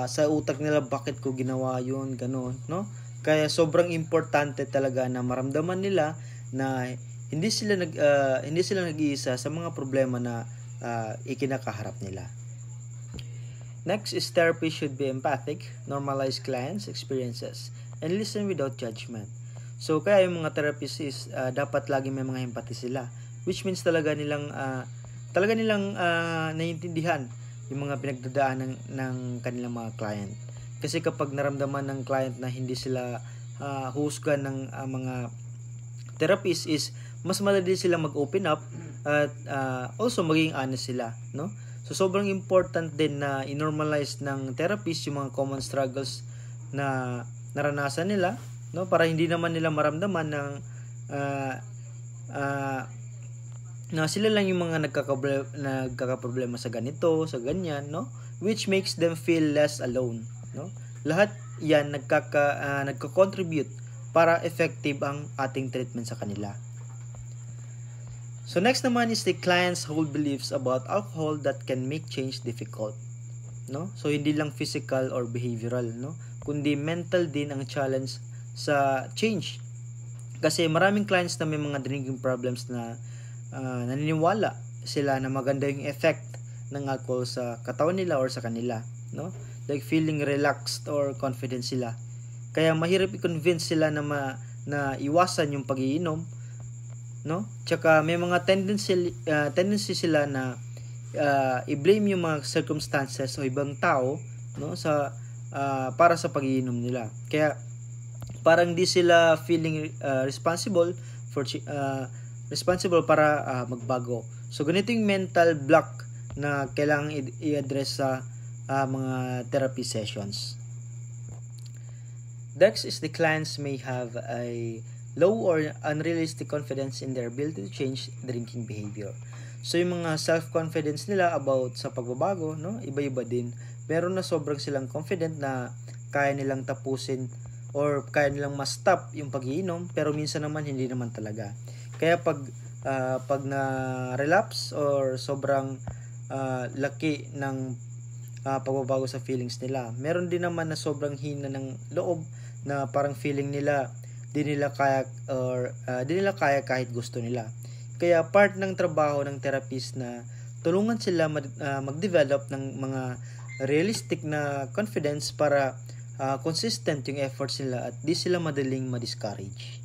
sa utak nila, bakit ko ginawa yun, gano'n, no? Kaya sobrang importante talaga na maramdaman nila na hindi sila nag-iisa sa mga problema na ikinakaharap nila. Next is therapy should be empathic, normalize clients' experiences, and listen without judgment. So, kaya yung mga therapists is dapat lagi may mga empathy sila, which means talaga nilang naiintindihan yung mga pinagdadaanan ng kanilang mga client. Kasi kapag naramdaman ng client na hindi sila husgan ng mga therapist, is mas madali sila mag-open up at also maging honest sila, no? So, sobrang important din na i-normalize ng therapist yung mga common struggles na naranasan nila, no? Para hindi naman nila maramdaman na sila lang yung mga nagkakaproblema sa ganito, sa ganyan, no? Which makes them feel less alone, no? Lahat yan nagko-contribute para effective ang ating treatment sa kanila. So next naman is the client's hold beliefs about alcohol that can make change difficult, no? So hindi lang physical or behavioral, no? Kundi mental din ang challenge sa change. Kasi maraming clients na may mga drinking problems na naniniwala sila na maganda yung effect ng alcohol sa katawan nila or sa kanila, no? Like feeling relaxed or confident sila. Kaya mahirap i-convince sila na iwasan yung pag-iinom, no? Tsaka may mga tendency sila na i-blame yung mga circumstances o ibang tao, no, sa para sa pag-iinom nila. Kaya parang di sila feeling responsible para magbago. So ganito yung mental block na kailangang i-address sa mga therapy sessions. Next is the clients may have a low or unrealistic confidence in their ability to change drinking behavior. So yung mga self-confidence nila about sa pagbabago, no, iba-iba din. Meron na sobrang silang confident na kaya nilang tapusin or kaya nilang ma-stop yung pag-iinom, pero minsan naman hindi naman talaga. Kaya pag na-relapse or sobrang laki ng pagbabago sa feelings nila, meron din naman na sobrang hina ng loob na parang feeling nila di nila kaya kahit gusto nila. Kaya part ng trabaho ng therapist na tulungan sila mag-develop ng mga realistic na confidence para consistent yung efforts nila at di sila madaling ma-discourage.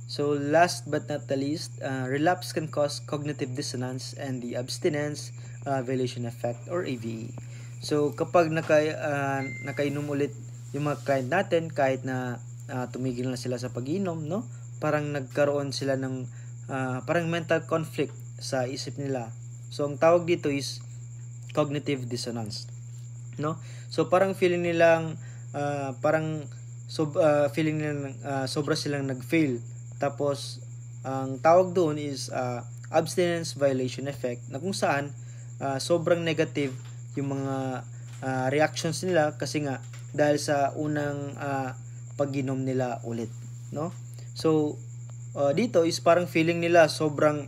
So last but not the least, relapse can cause cognitive dissonance and the abstinence violation effect or AVE. So kapag nakainom ulit yung mga client natin, kahit na tumigil na sila sa pag-inom, no? Parang nagkaroon sila ng parang mental conflict sa isip nila. So ang tawag dito is cognitive dissonance, no? So parang feeling nilang sobra silang nag-fail. Tapos ang tawag doon is abstinence violation effect, na kung saan sobrang negative yung mga reactions nila kasi nga dahil sa unang pag-inom nila ulit, no? So dito is parang feeling nila sobrang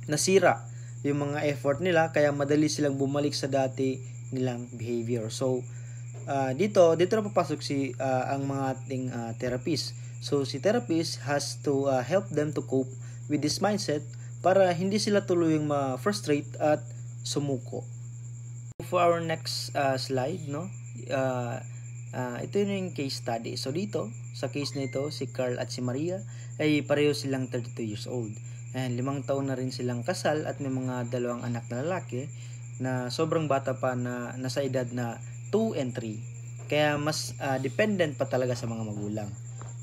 nasira yung mga effort nila, kaya madali silang bumalik sa dati nilang behavior. So dito na papasok ang mga ating therapist. So si therapist has to help them to cope with this mindset para hindi sila tuluyang ma-frustrate at sumuko. For our next slide, no? Ito yung case study. So dito, sa case na ito, si Carl at si Maria ay pareho silang 32 years old. And 5 taon na rin silang kasal at may mga 2 anak na lalaki na sobrang bata pa, na nasa edad na 2 and 3. Kaya mas dependent pa talaga sa mga magulang,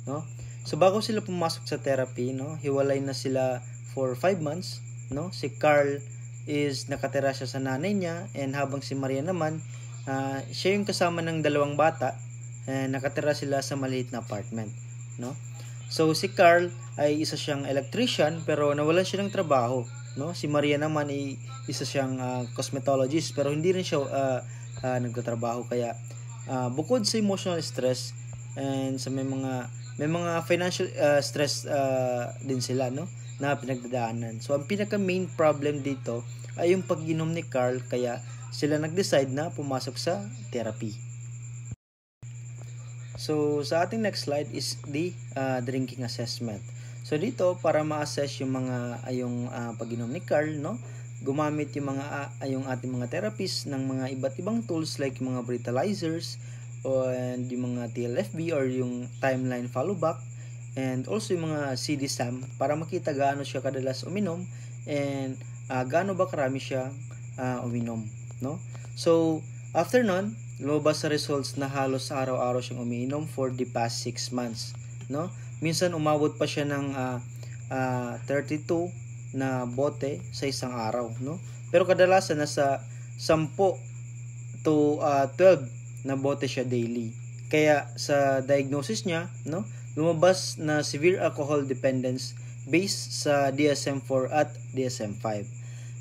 no? So bago sila pumasok sa therapy, no, hiwalay na sila for 5 months, no? Si Carl is nakatira siya sa nanay niya, and habang si Maria naman, siya yung kasama ng dalawang bata, and nakatira sila sa maliit na apartment, no? So si Carl ay isa siyang electrician pero nawalan siya ng trabaho, no? Si Maria naman ay isa siyang cosmetologist pero hindi rin siya nagtatrabaho, kaya bukod sa emotional stress and sa may mga financial stress din sila, no, na pinagdadaanan. So ang pinaka main problem dito ay yung pag-inom ni Carl, kaya sila nag-decide na pumasok sa therapy. So sa ating next slide is the drinking assessment. So dito, para ma-assess yung pag-inom ni Carl, no, gumamit yung ating mga therapists ng mga iba't ibang tools like yung mga breathalyzers and yung mga TLFB or yung timeline follow back, and also yung mga CD-SAM para makita gaano siya kadalas uminom and gaano ba karami siya uminom, no? So after nun, lumabas sa results na halos araw-araw siyang umiinom for the past 6 months, no? Minsan umabot pa siya ng 32 na bote sa isang araw, no? Pero kadalasan nasa 10 to 12 na bote siya daily. Kaya sa diagnosis niya, no, lumabas na severe alcohol dependence based sa DSM-4 at DSM-5.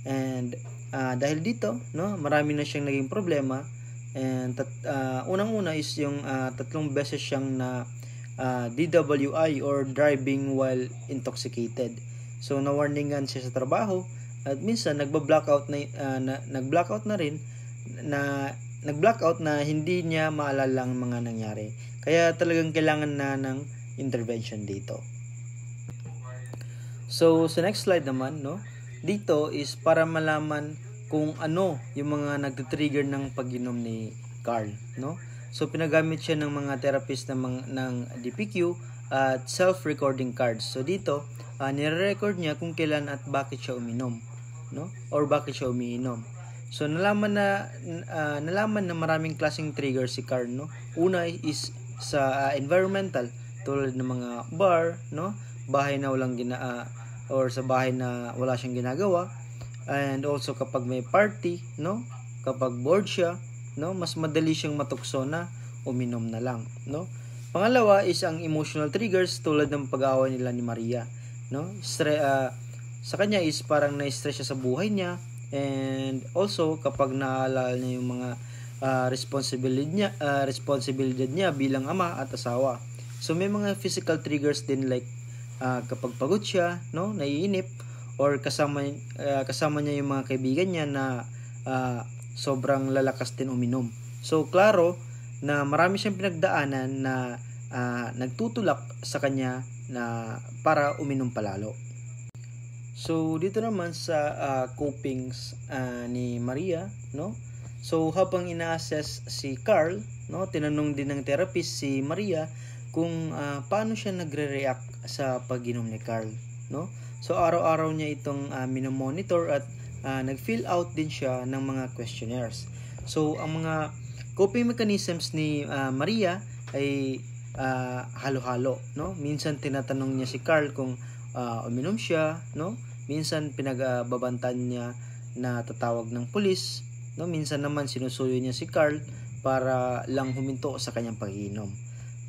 And dahil dito, no, marami na siyang naging problema, and unang-una is yung 3 beses siyang na DWI or driving while intoxicated. So na-warningan siya sa trabaho at minsan nagba-blackout na hindi niya maalala ang mga nangyari. Kaya talagang kailangan na ng intervention dito. So sa next slide naman, no, dito is para malaman kung ano yung mga nagte-trigger ng pag-inom ni Carl, no? So pinagamit siya ng mga therapist ng DPQ at self-recording cards. So dito, nire-record niya kung kailan at bakit siya uminom, no? Or bakit siya umiinom. So nalaman na maraming klaseng trigger si Carl, no? Una is sa environmental, tulad ng mga bar, no? Bahay na or sa bahay na wala siyang ginagawa, and also kapag may party, no? Kapag bored siya, no? Mas madali siyang matukso na uminom na lang, no? Pangalawa is ang emotional triggers tulad ng pag-aaway nila ni Maria, no? Sa kanya is parang na-stress siya sa buhay niya, and also kapag naalala niya yung mga responsibilidad niya bilang ama at asawa. So may mga physical triggers din like kapag pagod siya, no, naiinip, or kasama niya yung mga kaibigan niya na sobrang lalakas din uminom. So klaro na marami siyang pinagdaanan na nagtutulak sa kanya na para uminom palalo. So dito naman sa copings ni Maria, no? So habang ina-assess si Carl, no, tinanong din ng therapist si Maria kung paano siya nagre-react sa pag-inom ni Carl, no? So araw-araw niya itong minomonitor at nag-fill out din siya ng mga questionnaires. So ang mga coping mechanisms ni Maria ay halo-halo, no? Minsan tinatanong niya si Carl kung uminom siya, no? Minsan pinagbabantan niya na tatawag ng pulis, no? Minsan naman sinusuyo niya si Carl para lang huminto sa kanyang pag-iinom,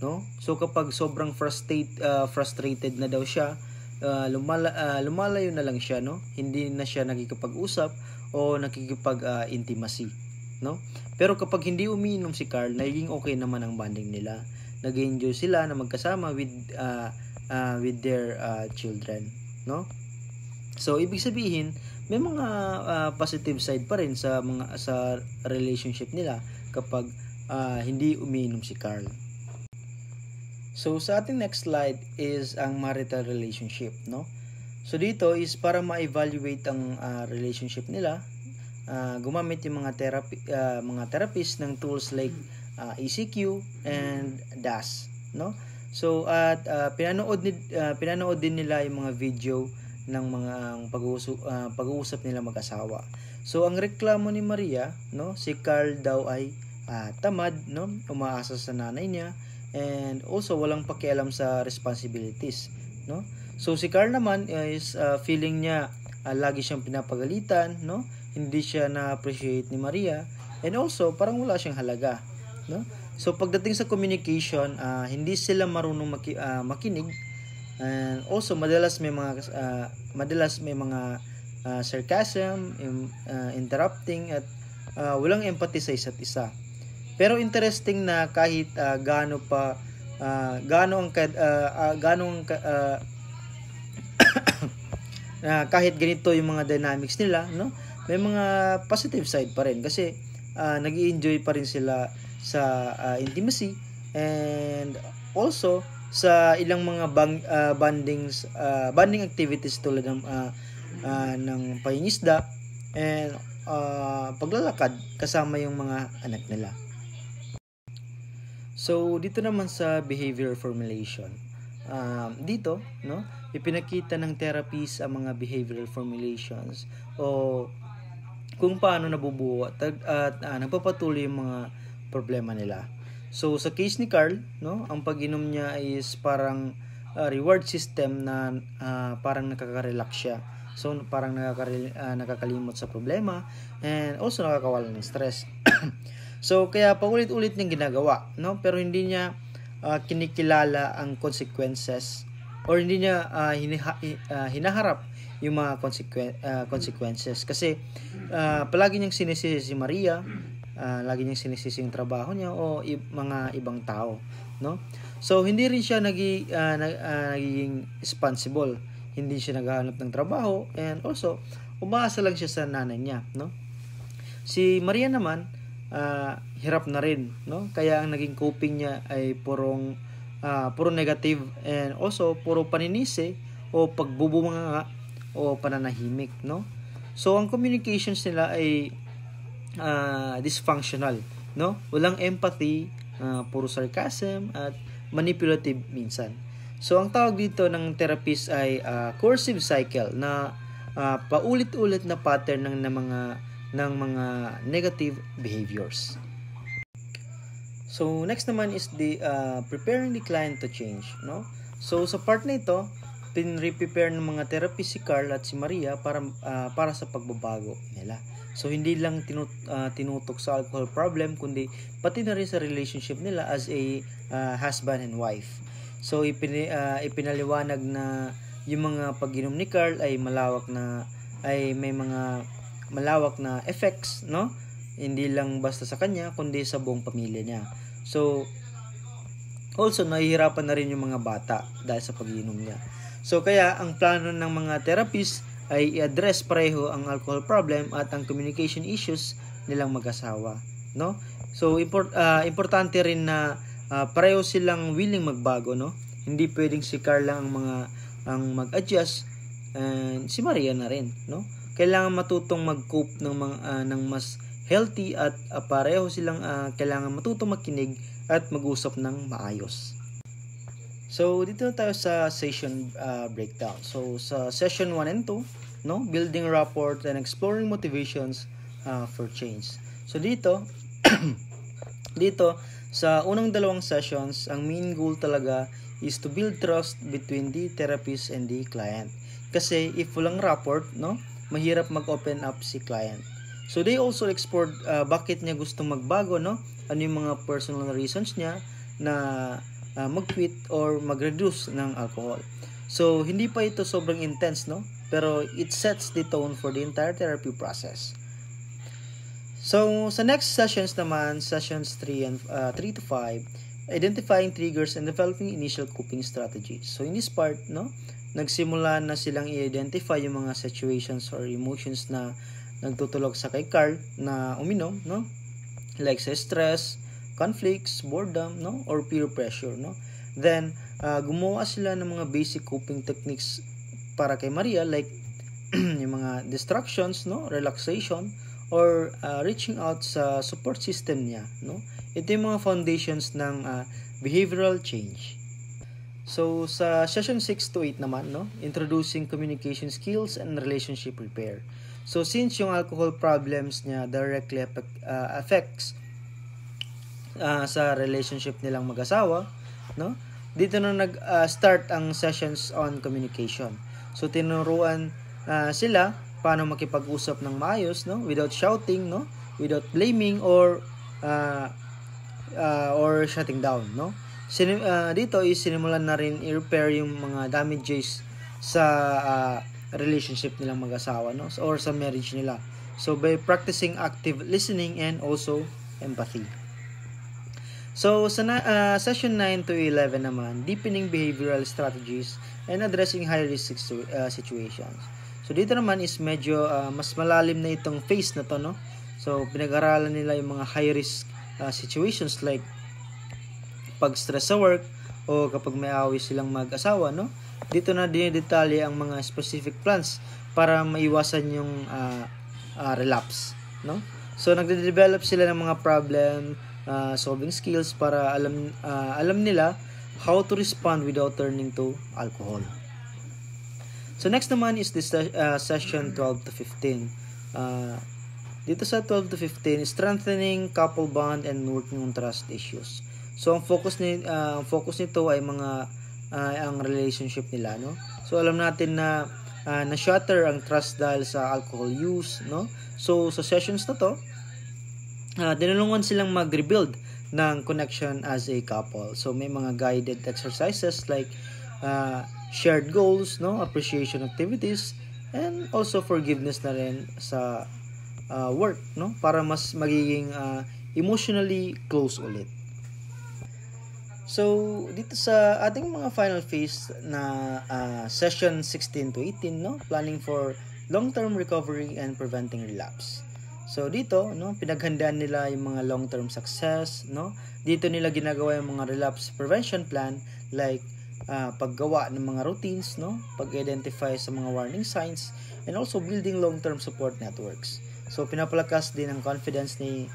no? So kapag sobrang frustrated na daw siya, lumalayo na lang siya, no? Hindi na siya nakikipag-usap o nakikipag-intimacy, no? Pero kapag hindi umiinom si Carl, naging okay naman ang bonding nila. Nag-enjoy sila na magkasama with their children, no? So ibig sabihin, may mga positive side pa rin sa relationship nila kapag hindi umiinom si Carl. So sa ating next slide is ang marital relationship, no? So dito is para ma-evaluate ang relationship nila, gumamit yung mga therapist ng tools like ECQ and DAS, no? So at pinanood din nila yung mga video ng mga pag-uusap nila mag-asawa. So ang reklamo ni Maria, no, si Carl daw ay tamad, no, umaasa sa nanay niya, and also walang pakialam sa responsibilities, no? So si Carl naman is feeling niya lagi siyang pinapagalitan, no? Hindi siya na-appreciate ni Maria, and also parang wala siyang halaga, no? So pagdating sa communication, hindi sila marunong makinig, and also madalas may mga sarcasm, interrupting, at walang empathy sa isa't isa. Pero interesting na kahit kahit ganito yung mga dynamics nila, no? May mga positive side pa rin kasi nag-i-enjoy pa rin sila sa intimacy, and also sa ilang mga bonding activities tulad ng pangingisda and paglalakad kasama yung mga anak nila. So dito naman sa behavior formulation, dito, no, ipinakita ng therapist ang mga behavioral formulations o kung paano nabubuo at nagpapatuloy yung mga problema nila. So sa case ni Carl, no, ang pag-inom niya is parang reward system na parang nakaka-relax siya. So parang nakakalimot sa problema and also nakakawala ng stress. So kaya paulit-ulit niyang ginagawa, no, pero hindi niya kinikilala ang consequences or hindi niya hinaharap yung mga consequences kasi palagi niyang sinisisi si Maria, lagi niyang sinisisi yung trabaho niya o mga ibang tao, no? So hindi rin siya nagiging responsible, hindi siya naghahanap ng trabaho, and also umaasa lang siya sa nanay niya, no? Si Maria naman hirap na rin, no? Kaya ang naging coping niya ay puro negative, and also puro paninisi o pagbubunganga o pananahimik, no? So ang communications nila ay dysfunctional, no? Walang empathy, puro sarcasm at manipulative minsan. So ang tawag dito ng therapist ay coercive cycle na paulit-ulit na pattern ng mga negative behaviors. So next naman is the preparing the client to change, no? So sa part na ito, pinre-prepare ng mga therapist si Carl at si Maria para sa pagbabago nila. So hindi lang tinutok sa alcohol problem, kundi pati na rin sa relationship nila as a husband and wife. So ipinaliwanag na yung mga pag-inom ni Carl ay may mga malawak na effects, no? Hindi lang basta sa kanya kundi sa buong pamilya niya. So also nahihirapan na rin yung mga bata dahil sa pag-inom niya. So kaya ang plano ng mga therapist ay i-address pareho ang alcohol problem at ang communication issues nilang mag-asawa, no? So importante rin na pareho silang willing magbago, no? Hindi pwedeng si Carl lang ang mag-adjust, and si Maria na rin, no? Kailangan matutong mag-cope ng mas healthy at pareho silang kailangan matutong makinig at mag-usap ng maayos. So dito tayo sa session breakdown. So sa session 1 and 2, no, building rapport and exploring motivations for change. So dito dito sa unang dalawang sessions, ang main goal talaga is to build trust between the therapist and the client. Kasi if walang rapport, no, mahirap mag-open up si client. So they also explored bakit niya gustong magbago, no? Ano yung mga personal reasons niya na mag-quit or mag-reduce ng alcohol. So hindi pa ito sobrang intense, no? Pero it sets the tone for the entire therapy process. So sa next sessions naman, sessions 3 to 5, identifying triggers and developing initial coping strategies. So in this part, no, nagsimula na silang i-identify yung mga situations or emotions na nagtutulog sa kay Carl na uminom, no? Like sa stress, conflicts, boredom, no, or peer pressure, no? Then gumawa sila ng mga basic coping techniques para kay Maria, like yung mga distractions, no, relaxation, or reaching out sa support system niya, no? Ito yung mga foundations ng behavioral change. So sa session 6 to 8 naman, no, introducing communication skills and relationship repair. So since yung alcohol problems niya directly affects sa relationship nilang mag-asawa, no, dito na nag-start ang sessions on communication. So tinuruan sila paano makipag-usap ng maayos, no, without shouting, no, without blaming or shutting down, no. Dito is sinimulan na rin i-repair yung mga damages sa relationship nilang mag-asawa, no, or sa marriage nila. So by practicing active listening and also empathy. So sa session 9 to 11 naman, deepening behavioral strategies and addressing high risk situations. So dito naman is medyo mas malalim na itong phase na to, no. So pinag-aralan nila yung mga high risk situations like pag stress sa work o kapag may away silang mag-asawa, no. Dito na dinidetalye ang mga specific plans para maiwasan yung relapse, no. So nagde-develop sila ng mga problem solving skills para alam nila how to respond without turning to alcohol. So next naman is this session 12 to 15. Dito sa 12 to 15, strengthening couple bond and working on trust issues. So ang focus nito ay ang relationship nila, no. So alam natin na na-shatter ang trust dahil sa alcohol use, no. So sa sessions na to, dinulungan silang mag-rebuild ng connection as a couple. So may mga guided exercises like shared goals, no, appreciation activities, and also forgiveness na rin sa work, no, para mas magiging emotionally close ulit. So dito sa ating mga final phase na session 16 to 18, no, planning for long-term recovery and preventing relapse. So dito, no, pinaghandaan nila yung mga long-term success, no. Dito nila ginagawa yung mga relapse prevention plan like paggawa ng mga routines, no, pag-identify sa mga warning signs, and also building long-term support networks. So pinapalakas din ang confidence ni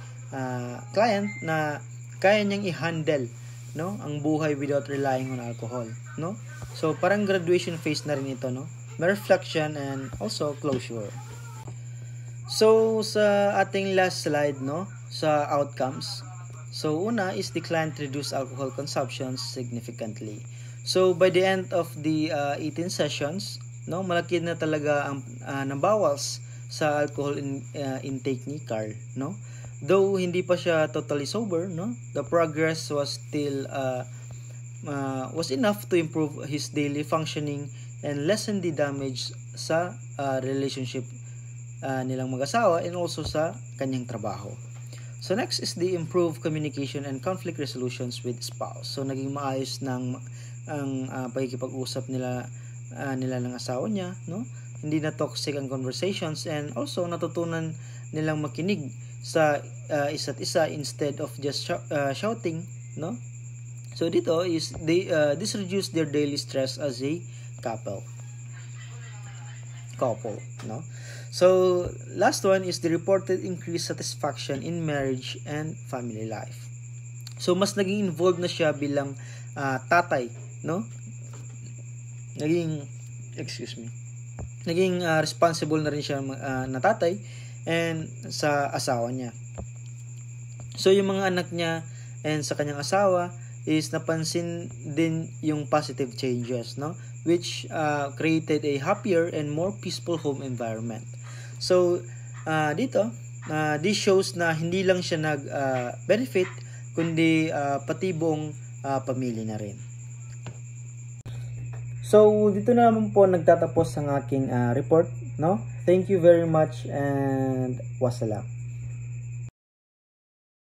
client na kaya niyang i-handle, no, ang buhay without relying on alcohol, no. So parang graduation phase na rin ito, no, may reflection and also closure. So sa ating last slide, no, sa outcomes. So una is the client reduce alcohol consumption significantly. So by the end of the 18 sessions, no, malaki na talaga ang nabawas sa alcohol intake ni Carl, no. Though hindi pa siya totally sober, no, the progress was still was enough to improve his daily functioning and lessen the damage sa relationship nilang mag-asawa and also sa kanyang trabaho. So next is the improved communication and conflict resolutions with spouse. So naging maayos ang pagkikipag-usap nila ng asawa niya, no? Hindi na toxic ang conversations and also natutunan nilang makinig sa isa't isa instead of just shouting, no? So dito is this reduce their daily stress as a couple, no? So last one is the reported increased satisfaction in marriage and family life. So mas naging involved na siya bilang tatay, no? Naging responsible na rin siya na tatay and sa asawa niya. So yung mga anak niya and sa kanyang asawa is napansin din yung positive changes, no, which created a happier and more peaceful home environment. So dito this shows na hindi lang siya nag-benefit kundi pati buong pamilya na rin. So dito na naman po nagtatapos ang aking report, no. Thank you very much and wassalam.